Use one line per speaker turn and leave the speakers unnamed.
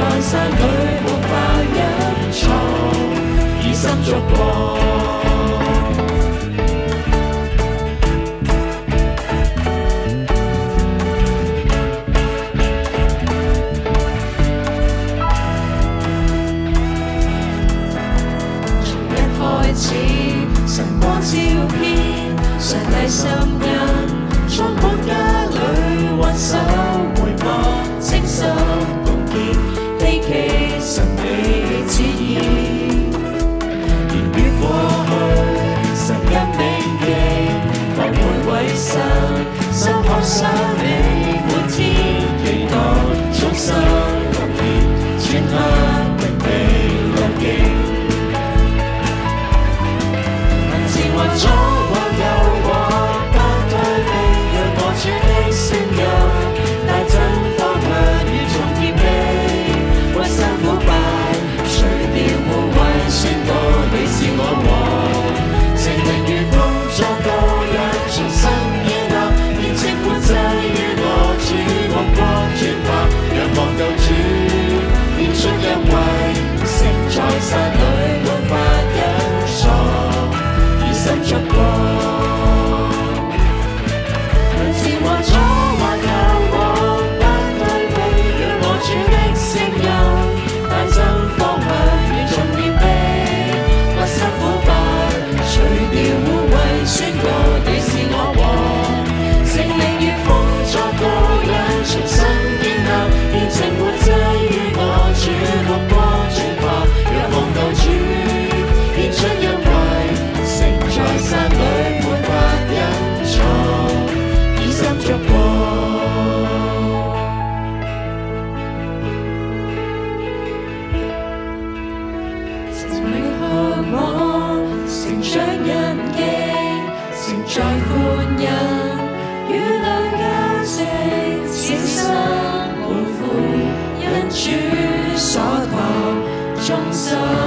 在山裏沒法隱藏，以心觸過。晨光照遍上帝心印，充滿家裏挽手回望，清心共結，希奇神美旨意。年月過去，神恩銘記，復活為神，心渴想你，滿天期待，衷心共結，全刻榮美樂境。或左或右或不退避，讓我主的聲音帶真方向與眾謙卑，屈身腐敗，除掉污穢，宣告你是我王。聖靈如風作導引，重新建立，變成活祭於我主，目光轉化，仰望救主，獻出恩惠，城在山裏沒法隱藏。心觸過，向前或左或右或不退避，讓我主的聲音帶真方向，與眾謙卑，屈身腐敗，除掉污穢，宣告你是我王。聖靈如風作導引，重新建立，變成活祭於我主，目光轉化，仰望救主，獻出恩惠。在山裏沒法隱藏，以心觸過。情未向我，成長印記，承載歡欣，與兩交織，此生滿負，因主所託，終身。